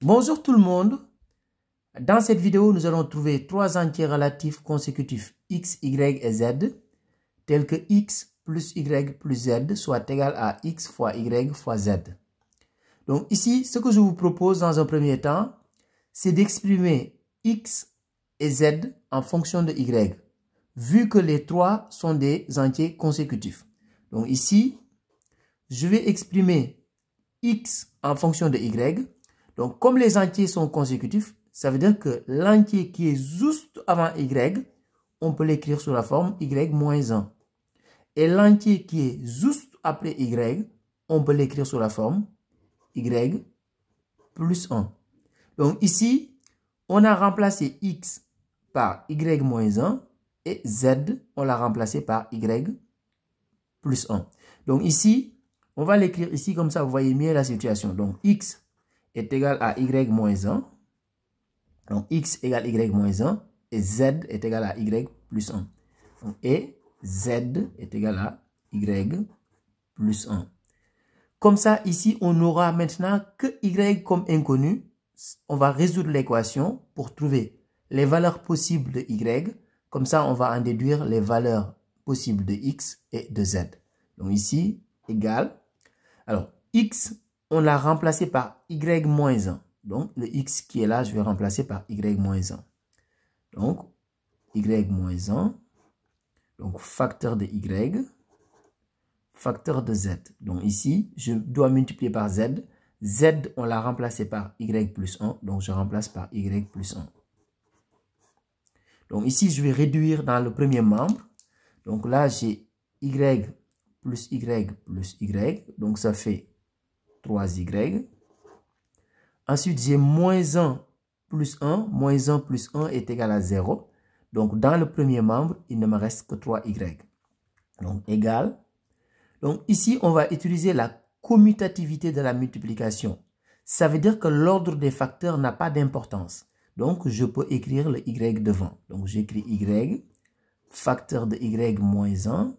Bonjour tout le monde. Dans cette vidéo, nous allons trouver trois entiers relatifs consécutifs x, y et z, tels que x plus y plus z soit égal à x fois y fois z. Donc ici, ce que je vous propose dans un premier temps, c'est d'exprimer x et z en fonction de y, vu que les trois sont des entiers consécutifs. Donc ici, je vais exprimer x en fonction de y. Donc, comme les entiers sont consécutifs, ça veut dire que l'entier qui est juste avant y, on peut l'écrire sous la forme y moins 1. Et l'entier qui est juste après y, on peut l'écrire sous la forme y plus 1. Donc ici, on a remplacé x par y moins 1 et z, on l'a remplacé par y plus 1. Donc ici, on va l'écrire ici comme ça, vous voyez mieux la situation. Donc x est égal à y moins 1. Donc x égale y moins 1 et z est égal à y plus 1. Donc, et z est égal à y plus 1. Comme ça, ici, on n'aura maintenant que y comme inconnu. On va résoudre l'équation pour trouver les valeurs possibles de y. Comme ça, on va en déduire les valeurs possibles de x et de z. Donc ici, égal. Alors, x, on l'a remplacé par y moins 1. Donc, le x qui est là, je vais remplacer par y moins 1. Donc, y moins 1. Donc, facteur de y. Facteur de z. Donc, ici, je dois multiplier par z. Z, on l'a remplacé par y plus 1. Donc, je remplace par y plus 1. Donc, ici, je vais réduire dans le premier membre. Donc, là, j'ai y plus y plus y. Donc, ça fait 3y. Ensuite, j'ai moins 1 plus 1. Moins 1 plus 1 est égal à 0. Donc, dans le premier membre, il ne me reste que 3y. Donc, égal. Donc, ici, on va utiliser la commutativité de la multiplication. Ça veut dire que l'ordre des facteurs n'a pas d'importance. Donc, je peux écrire le y devant. Donc, j'écris y, facteur de y moins 1,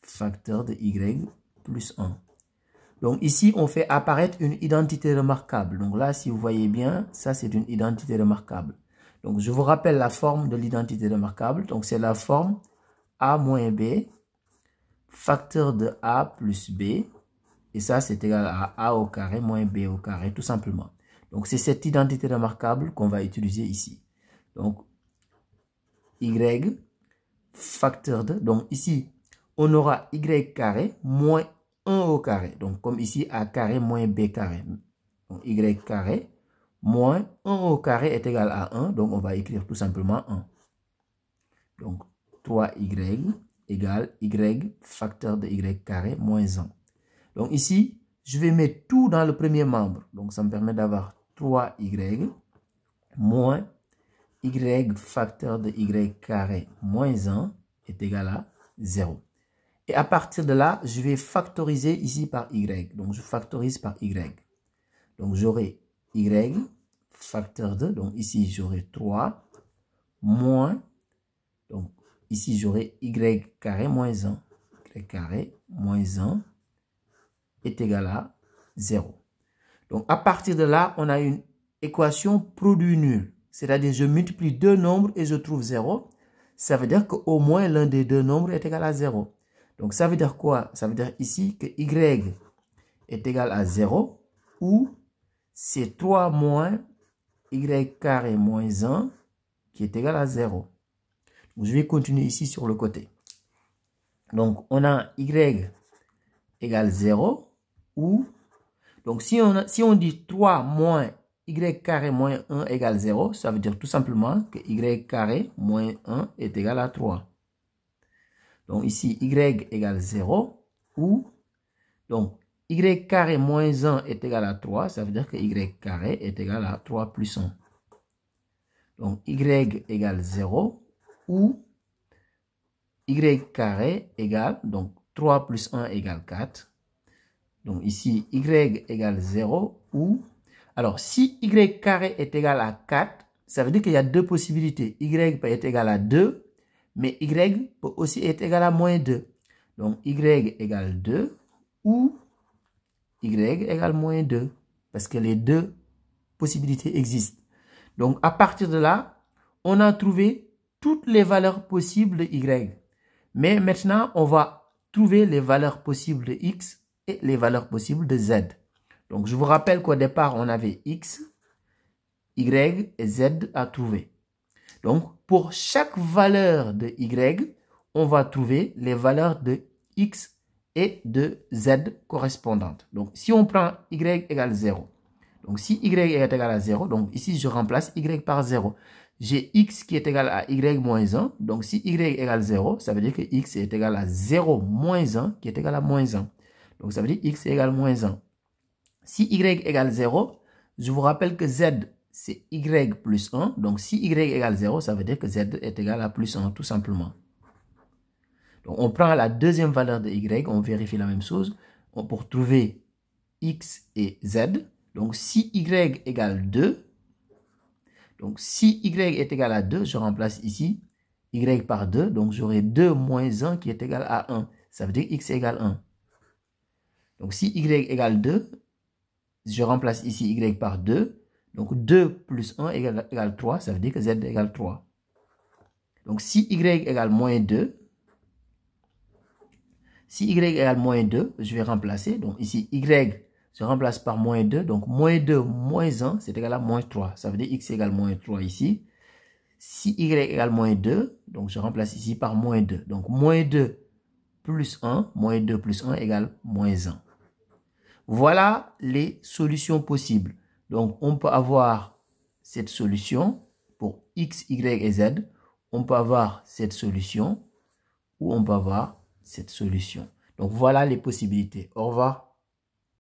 facteur de y plus 1. Donc ici, on fait apparaître une identité remarquable. Donc là, si vous voyez bien, ça c'est une identité remarquable. Donc je vous rappelle la forme de l'identité remarquable. Donc c'est la forme a moins b, facteur de a plus b. Et ça c'est égal à a au carré moins b au carré, tout simplement. Donc c'est cette identité remarquable qu'on va utiliser ici. Donc y, facteur de, donc ici, on aura y carré moins 1 au carré. Donc, comme ici, a carré moins b carré. Donc, y carré moins 1 au carré est égal à 1. Donc, on va écrire tout simplement 1. Donc, 3y égale y facteur de y carré moins 1. Donc, ici, je vais mettre tout dans le premier membre. Donc, ça me permet d'avoir 3y moins y facteur de y carré moins 1 est égal à 0. Et à partir de là, je vais factoriser ici par y. Donc, je factorise par y. Donc, j'aurai y facteur de, donc ici, j'aurai 3 moins, donc ici, j'aurai y carré moins 1. Y carré moins 1 est égal à 0. Donc, à partir de là, on a une équation produit nul. C'est-à-dire, je multiplie deux nombres et je trouve 0. Ça veut dire qu'au moins l'un des deux nombres est égal à 0. Donc, ça veut dire quoi? Ça veut dire ici que y est égal à 0 ou c'est 3 moins y carré moins 1 qui est égal à 0. Donc, je vais continuer ici sur le côté. Donc, on a y égale 0 ou, donc si on dit 3 moins y carré moins 1 égale 0, ça veut dire tout simplement que y carré moins 1 est égal à 3. Donc ici, y égale 0 ou, donc y carré moins 1 est égal à 3, ça veut dire que y carré est égal à 3 plus 1. Donc y égale 0 ou y carré égale, donc 3 plus 1 égale 4. Donc ici, y égale 0 ou, alors si y carré est égal à 4, ça veut dire qu'il y a deux possibilités. Y peut être égal à 2, mais y peut aussi être égal à moins 2. Donc y égale 2 ou y égale moins 2. Parce que les deux possibilité existe. Donc, à partir de là, on a trouvé toutes les valeurs possibles de y. Mais maintenant, on va trouver les valeurs possibles de x et les valeurs possibles de z. Donc, je vous rappelle qu'au départ, on avait x, y et z à trouver. Donc, pour chaque valeur de y, on va trouver les valeurs de x et de z correspondantes. Donc, si on prend y égale 0, donc si y est égal à 0, donc ici, je remplace y par 0. J'ai x qui est égal à y moins 1. Donc, si y égale 0, ça veut dire que x est égal à 0 moins 1 qui est égal à moins 1. Donc, ça veut dire x égale moins 1. Si y égale 0, je vous rappelle que z, c'est y plus 1. Donc, si y égale 0, ça veut dire que z est égal à plus 1, tout simplement. Donc, on prend la deuxième valeur de y, on vérifie la même chose pour trouver x et z. Donc, si y égale 2, donc si y est égal à 2, je remplace ici y par 2. Donc, j'aurai 2 moins 1 qui est égal à 1. Ça veut dire x égale 1. Donc, si y égale 2, je remplace ici y par 2. Donc, 2 plus 1 égale 3. Ça veut dire que z égale 3. Donc, si y égale moins 2, si y égale moins 2, je vais remplacer. Donc, ici, y, je remplace par moins 2. Donc, moins 2 moins 1, c'est égal à moins 3. Ça veut dire x égale moins 3 ici. Si y égale moins 2, donc je remplace ici par moins 2. Donc, moins 2 plus 1, moins 2 plus 1 égale moins 1. Voilà les solutions possibles. Donc, on peut avoir cette solution pour x, y et z. On peut avoir cette solution ou on peut avoir cette solution. Donc, voilà les possibilités. Au revoir.